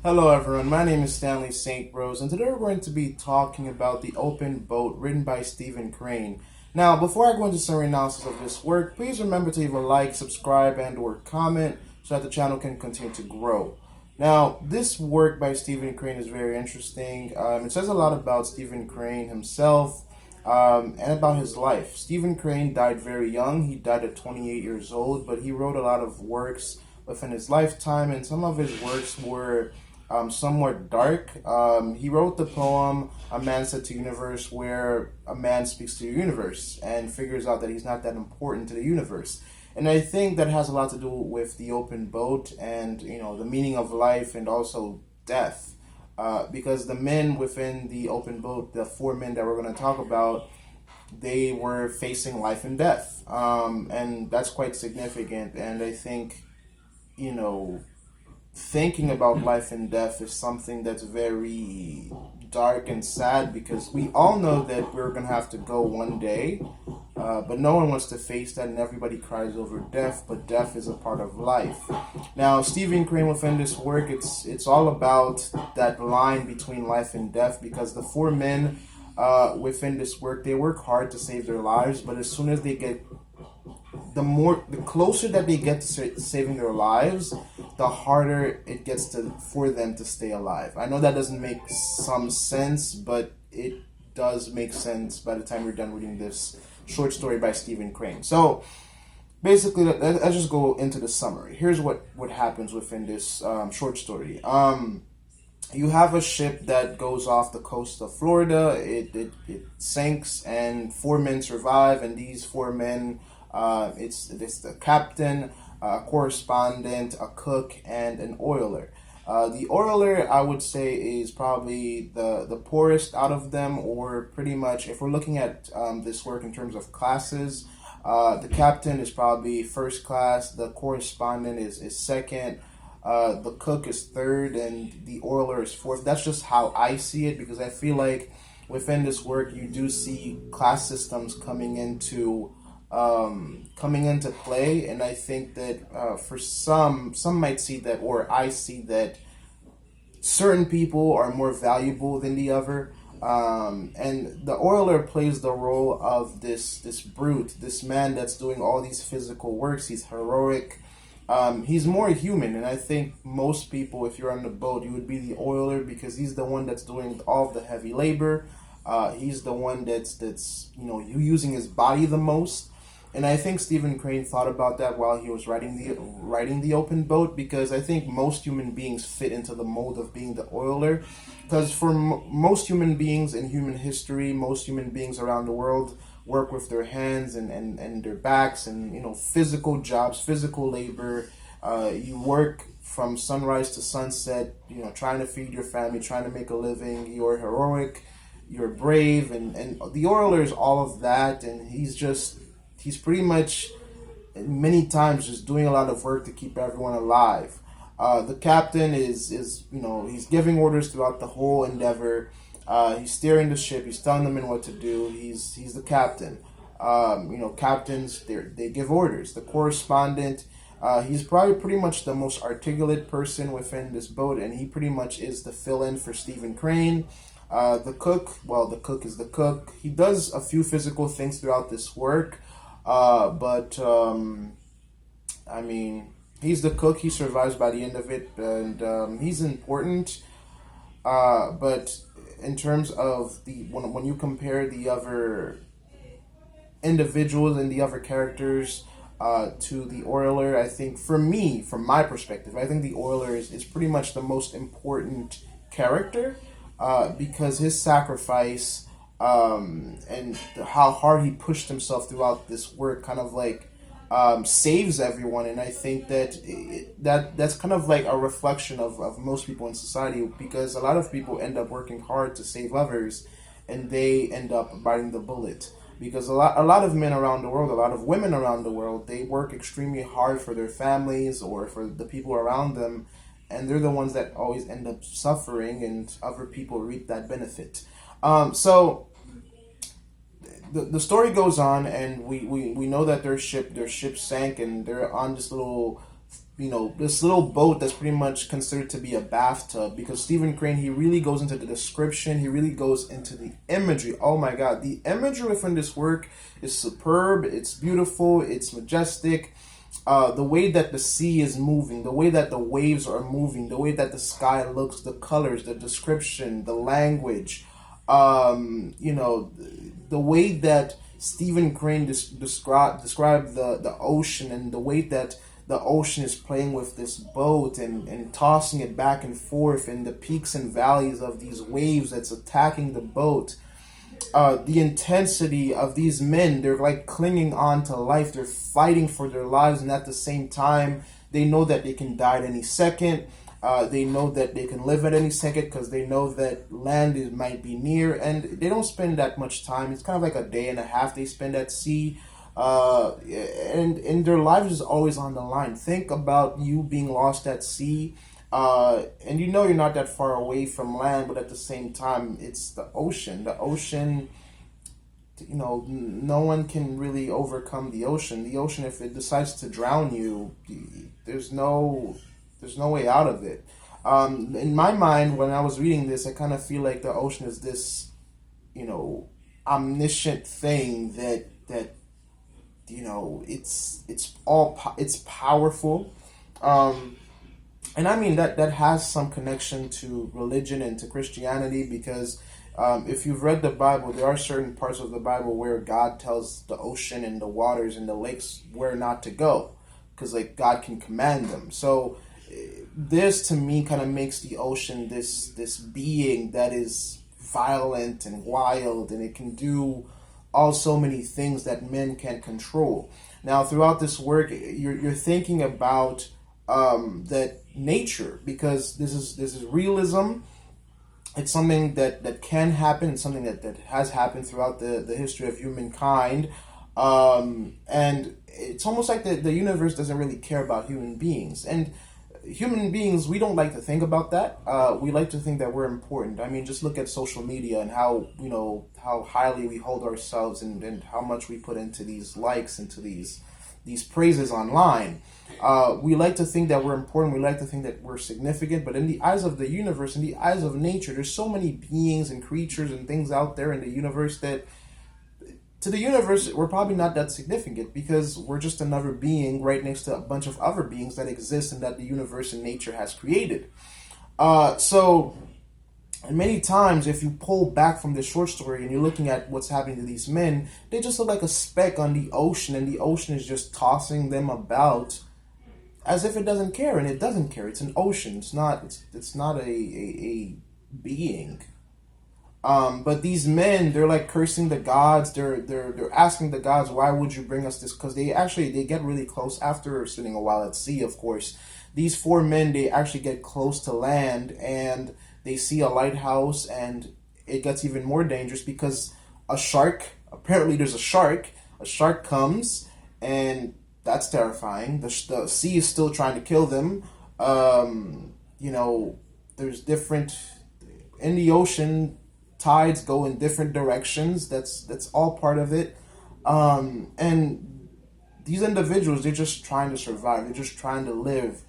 Hello everyone, my name is Stanley St. Rose, and today we're going to be talking about The Open Boat, written by Stephen Crane. Now, before I go into summary analysis of this work, please remember to leave a like, subscribe, and or comment so that the channel can continue to grow. Now, this work by Stephen Crane is very interesting. It says a lot about Stephen Crane himself and about his life. Stephen Crane died very young. He died at 28 years old, but he wrote a lot of works within his lifetime, and some of his works were somewhat dark. He wrote the poem "A Man Said to Universe," where a man speaks to the universe and figures out that he's not that important to the universe. And I think that has a lot to do with the open boat and the meaning of life and also death. Because the men within the open boat, the four men that we're going to talk about, they were facing life and death, and that's quite significant. And I think thinking about life and death is something that's very dark and sad, because we all know that we're going to have to go one day, but no one wants to face that, and everybody cries over death, but death is a part of life. Now, Stephen Crane within this work, it's all about that line between life and death, because the four men within this work, they work hard to save their lives, but as soon as they get the closer that they get to saving their lives, the harder it gets for them to stay alive. I know that doesn't make some sense, but it does make sense by the time you're done reading this short story by Stephen Crane. So basically, let's just go into the summary. Here's what happens within this short story. You have a ship that goes off the coast of Florida. It sinks, and four men survive, and these four men, it's the captain, a correspondent, a cook, and an oiler. The oiler, I would say, is probably the poorest out of them, or pretty much, if we're looking at this work in terms of classes, the captain is probably first class, the correspondent is second, the cook is third, and the oiler is fourth. That's just how I see it, because I feel like within this work you do see class systems coming into play, and I think that for some might see that, or I see that certain people are more valuable than the other, and the oiler plays the role of this brute, this man that's doing all these physical works. He's heroic. He's more human, and I think most people, if you're on the boat, you would be the oiler, because he's the one that's doing all of the heavy labor. He's the one that's using his body the most. And I think Stephen Crane thought about that while he was writing the open boat, because I think most human beings fit into the mold of being the oiler. Because for most human beings in human history, most human beings around the world work with their hands and their backs, and physical jobs, physical labor. You work from sunrise to sunset, trying to feed your family, trying to make a living. You're heroic, you're brave, and the oiler is all of that, and he's pretty much many times just doing a lot of work to keep everyone alive. The captain is he's giving orders throughout the whole endeavor. He's steering the ship. He's telling the men what to do. He's the captain. Captains, they give orders. The correspondent, he's probably pretty much the most articulate person within this boat, and he pretty much is the fill-in for Stephen Crane. The cook, well, the cook is the cook. He does a few physical things throughout this work, but he's the cook. He survives by the end of it, and he's important. But in terms of when you compare the other individuals and the other characters to the oiler, I think, from my perspective, I think the oiler is pretty much the most important character, because his sacrifice and how hard he pushed himself throughout this work kind of like saves everyone. And I think that's kind of like a reflection of most people in society, because a lot of people end up working hard to save others, and they end up biting the bullet, because a lot of men around the world, a lot of women around the world, they work extremely hard for their families or for the people around them, and they're the ones that always end up suffering, and other people reap that benefit. So the story goes on, and we know that their ship sank, and they're on this little this little boat that's pretty much considered to be a bathtub, because Stephen Crane, he really goes into the description, he really goes into the imagery. Oh my God, the imagery within this work is superb, it's beautiful, it's majestic. The way that the sea is moving, the way that the waves are moving, the way that the sky looks, the colors, the description, the language, the way that Stephen Crane described the ocean, and the way that the ocean is playing with this boat and tossing it back and forth, and the peaks and valleys of these waves that's attacking the boat. The intensity of these men, they're like clinging on to life, they're fighting for their lives, and at the same time, they know that they can die at any second. They know that they can live at any second because they know that might be near, and they don't spend that much time. It's kind of like a day and a half they spend at sea. And their lives is always on the line. Think about you being lost at sea, and you're not that far away from land, but at the same time, it's the ocean. The ocean, no one can really overcome the ocean. The ocean, if it decides to drown you, there's no way out of it. In my mind, when I was reading this, I kind of feel like the ocean is this, omniscient thing that it's powerful, and I mean that has some connection to religion and to Christianity, because if you've read the Bible, there are certain parts of the Bible where God tells the ocean and the waters and the lakes where not to go, because like God can command them. So this to me kind of makes the ocean this being that is violent and wild, and it can do so many things that men can't control. Now, throughout this work, you're thinking about that nature, because this is realism. It's something that can happen. It's something that has happened throughout the history of humankind. And it's almost like the universe doesn't really care about human beings. And human beings, we don't like to think about that. We like to think that we're important. I mean, just look at social media and how highly we hold ourselves, and how much we put into these likes, into these praises online. We like to think that we're important. We like to think that we're significant. But in the eyes of the universe, in the eyes of nature, there's so many beings and creatures and things out there in the universe that, to the universe, we're probably not that significant, because we're just another being right next to a bunch of other beings that exist and that the universe and nature has created. And many times, if you pull back from this short story and you're looking at what's happening to these men, they just look like a speck on the ocean, and the ocean is just tossing them about as if it doesn't care, and it doesn't care. It's an ocean. It's not a being. But these men, they're like cursing the gods. They're asking the gods, why would you bring us this? Because they get really close after sitting a while at sea. Of course, these four men, they actually get close to land, and they see a lighthouse, and it gets even more dangerous because apparently there's a shark comes, and that's terrifying. The sea is still trying to kill them. There's different, in the ocean, tides go in different directions. That's all part of it. And these individuals, they're just trying to survive. They're just trying to live.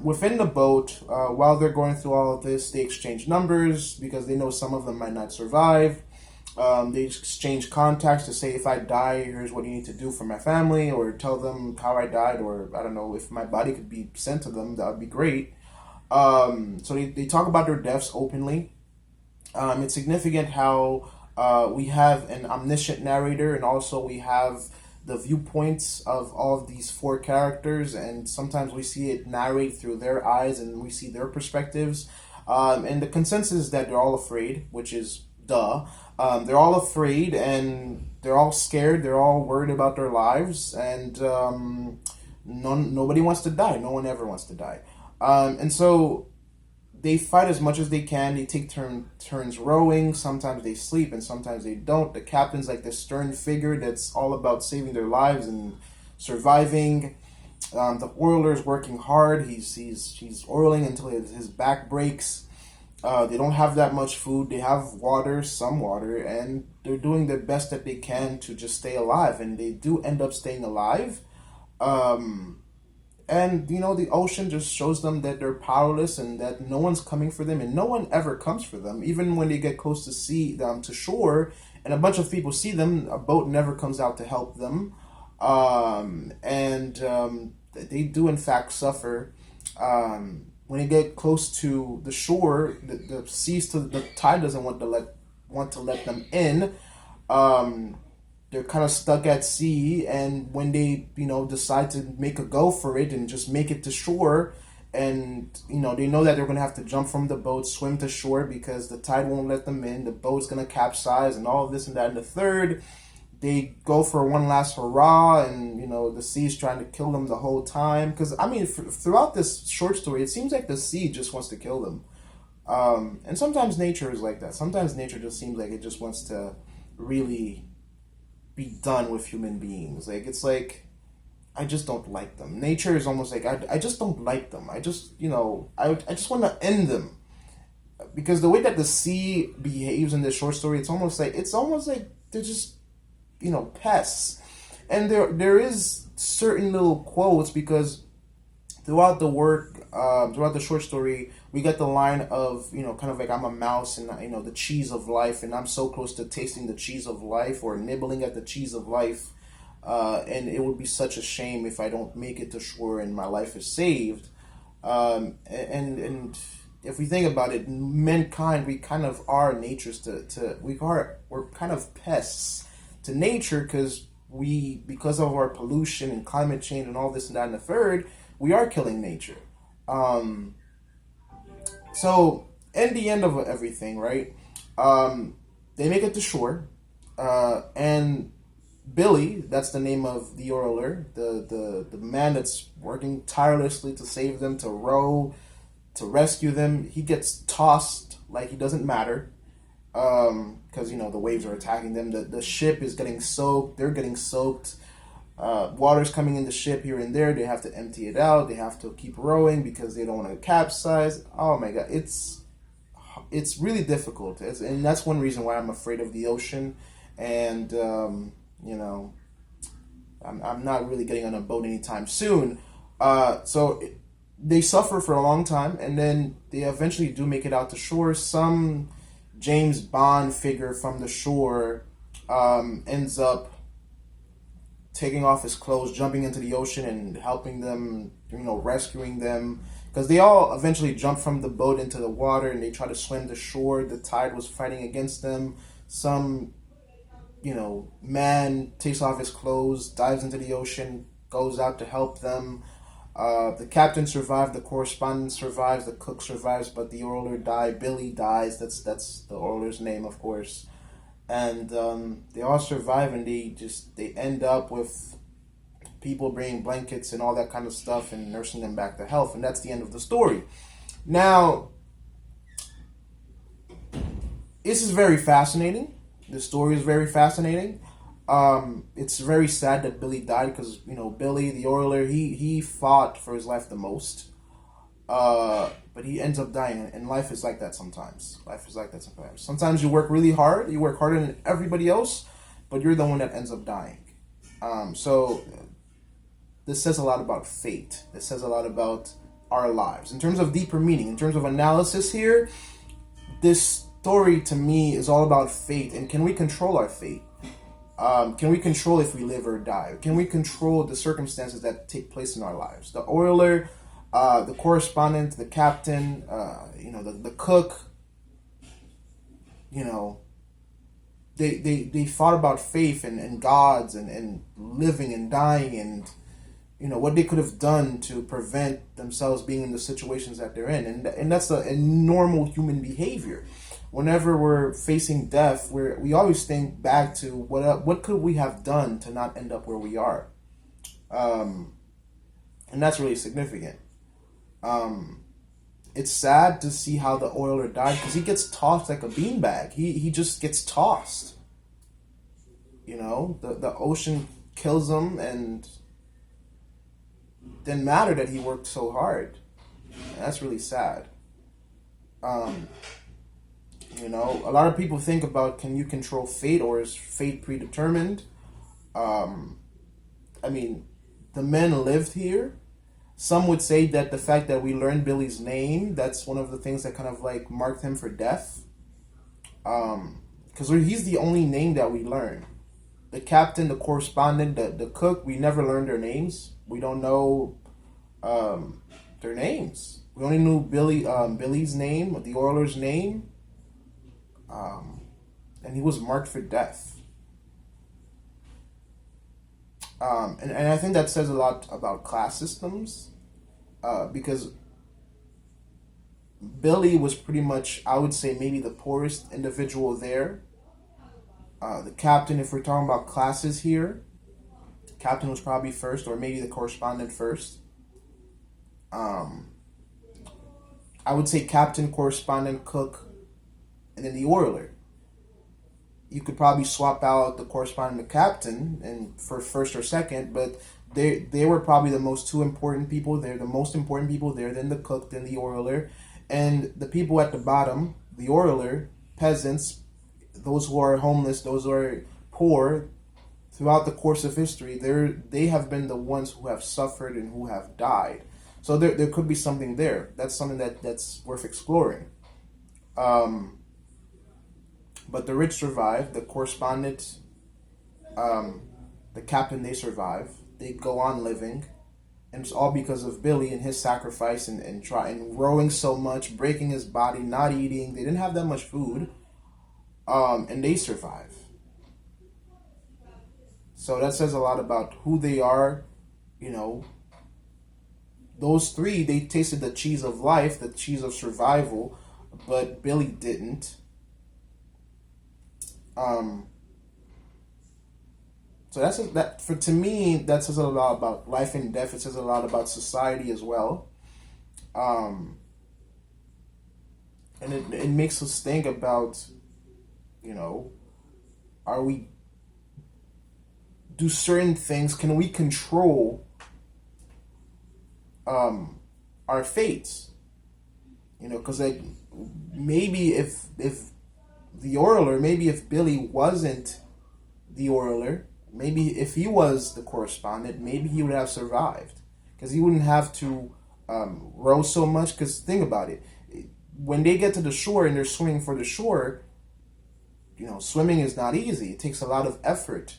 Within the boat, while they're going through all of this, they exchange numbers because they know some of them might not survive. They exchange contacts to say, if I die, here's what you need to do for my family, or tell them how I died, or I don't know, if my body could be sent to them, that would be great. So they talk about their deaths openly. It's significant how we have an omniscient narrator, and also we have the viewpoints of all of these four characters, and sometimes we see it narrate through their eyes and we see their perspectives. And the consensus is that they're all afraid, which is duh. They're all afraid, and they're all scared. They're all worried about their lives, and nobody wants to die. No one ever wants to die. And so they fight as much as they can. They take turns rowing. Sometimes they sleep and sometimes they don't. The captain's like this stern figure that's all about saving their lives and surviving. The oiler's working hard. He's oiling until his back breaks. They don't have that much food. They have some water, and they're doing the best that they can to just stay alive. And they do end up staying alive. And the ocean just shows them that they're powerless and that no one's coming for them, and no one ever comes for them. Even when they get close to to shore, and a bunch of people see them, a boat never comes out to help them. And they do in fact suffer. When they get close to the shore, the tide doesn't want to let them in. They're kind of stuck at sea, and when they decide to make a go for it and just make it to shore, and they know that they're going to have to jump from the boat, swim to shore because the tide won't let them in, the boat's going to capsize and all of this and that and the third. They go for one last hurrah, and the sea's trying to kill them the whole time, because throughout this short story it seems like the sea just wants to kill them. And sometimes nature is like that. Sometimes nature just seems like it just wants to really be done with human beings. Like, it's like, I just don't like them. Nature is almost like, I just don't like them. I just want to end them. Because the way that the sea behaves in this short story, it's almost like they're just, pests. And there is certain little quotes, because throughout the short story, we get the line of, kind of like, I'm a mouse and, the cheese of life, and I'm so close to tasting the cheese of life, or nibbling at the cheese of life. And it would be such a shame if I don't make it to shore and my life is saved. And if we think about it, mankind, we kind of are we're kind of pests to nature, because of our pollution and climate change and all this and that and the third, we are killing nature. So, in the end of everything, right, they make it to shore, and Billy, that's the name of the oiler, the man that's working tirelessly to save them, to row, to rescue them, he gets tossed like he doesn't matter, because, the waves are attacking them, the ship is getting soaked, they're getting soaked, water's coming in the ship here and there. They have to empty it out. They have to keep rowing because they don't want to capsize. Oh my God, it's really difficult, and that's one reason why I'm afraid of the ocean. And I'm not really getting on a boat anytime soon. So they suffer for a long time, and then they eventually do make it out to shore. Some James Bond figure from the shore ends up taking off his clothes, jumping into the ocean and helping them, rescuing them. Because they all eventually jump from the boat into the water and they try to swim to shore. The tide was fighting against them. Some, man takes off his clothes, dives into the ocean, goes out to help them. The captain survived, the correspondent survives, the cook survives, but the oiler died. Billy dies. That's the oiler's name, of course. And they all survive, and they end up with people bringing blankets and all that kind of stuff and nursing them back to health, and that's the end of the story. Now, this is very fascinating. The story is very fascinating. It's very sad that Billy died, because Billy the oiler, he fought for his life the most. But he ends up dying, and life is like that sometimes. Sometimes you work really hard, you work harder than everybody else, but you're the one that ends up dying. So this says a lot about fate. It says a lot about our lives. In terms of deeper meaning, in terms of analysis here, this story to me is all about fate, and can we control our fate? Can we control if we live or die? Can we control the circumstances that take place in our lives? The oiler, the correspondent, the captain, the cook, they thought about faith and gods and living and dying, and what they could have done to prevent themselves being in the situations that they're in, and that's a normal human behavior. Whenever we're facing death, we always think back to what could we have done to not end up where we are, and that's really significant. It's sad to see how the oiler died, because he gets tossed like a beanbag. He just gets tossed. The ocean kills him, and didn't matter that he worked so hard. And that's really sad. A lot of people think about, can you control fate, or is fate predetermined? The men lived here. Some would say that the fact that we learned Billy's name, that's one of the things that kind of like marked him for death. Because he's the only name that we learn. The captain, the correspondent, the cook, we never learned their names. We don't know their names. We only knew Billy's name, the oiler's name, and he was marked for death. And I think that says a lot about class systems, because Billy was pretty much, I would say, maybe the poorest individual there. The captain, if we're talking about classes here, captain was probably first, or maybe the correspondent first. I would say captain, correspondent, cook, and then the oiler. You could probably swap out the correspondent and the captain and for first or second, but they were probably the most two important people. They're the most important people there, then the cook, then the oiler. And the people at the bottom, the oiler, peasants, those who are homeless, those who are poor, throughout the course of history, they have been the ones who have suffered and who have died. So there could be something there. That's something that's worth exploring. But the rich survive, the correspondent, the captain, they survive. They go on living. And it's all because of Billy and his sacrifice and rowing so much, breaking his body, not eating. They didn't have that much food. And they survive. So that says a lot about who they are. You know, those three, they tasted the cheese of life, the cheese of survival, but Billy didn't. So to me, that says a lot about life and death. It says a lot about society as well. And it makes us think about, you know, do certain things, can we control our fates? You know, because like maybe if the oiler, maybe if Billy wasn't the oiler, maybe if he was the correspondent, maybe he would have survived, because he wouldn't have to row so much. Because think about it, when they get to the shore and they're swimming for the shore, you know, swimming is not easy. It takes a lot of effort.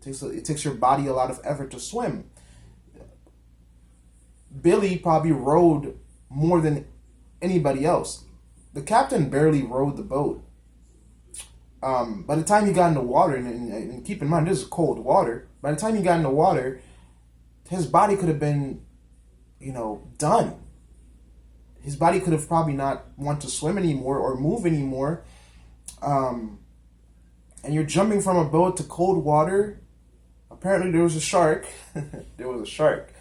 It takes your body a lot of effort to swim. Billy probably rowed more than anybody else. The captain barely rowed the boat. By the time he got in the water, and keep in mind, this is cold water. By the time he got in the water, his body could have been, you know, done. His body could have probably not want to swim anymore or move anymore. And you're jumping from a boat to cold water. Apparently there was a shark. There was a shark.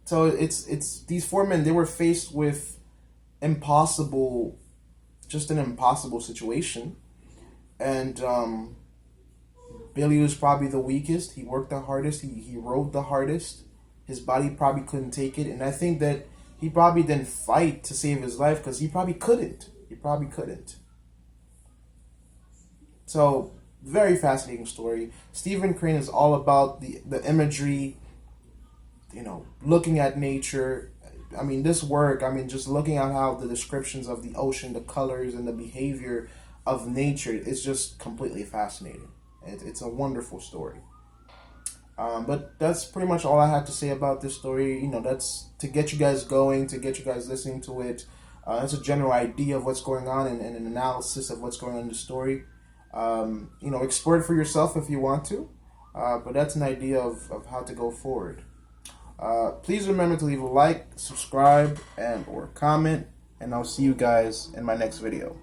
So it's these four men, they were faced with an impossible situation. And Billy was probably the weakest. He worked the hardest. He rowed the hardest. His body probably couldn't take it. And I think that he probably didn't fight to save his life because he probably couldn't. So, very fascinating story. Stephen Crane is all about the imagery, you know, looking at nature. I mean, this work, just looking at how the descriptions of the ocean, the colors, and the behavior of nature is just completely fascinating. It's a wonderful story. But that's pretty much all I have to say about this story. You know, that's to get you guys going, to get you guys listening to it. That's a general idea of what's going on and an analysis of what's going on in the story. You know, explore it for yourself if you want to. But that's an idea of how to go forward. Please remember to leave a like, subscribe, and or comment. And I'll see you guys in my next video.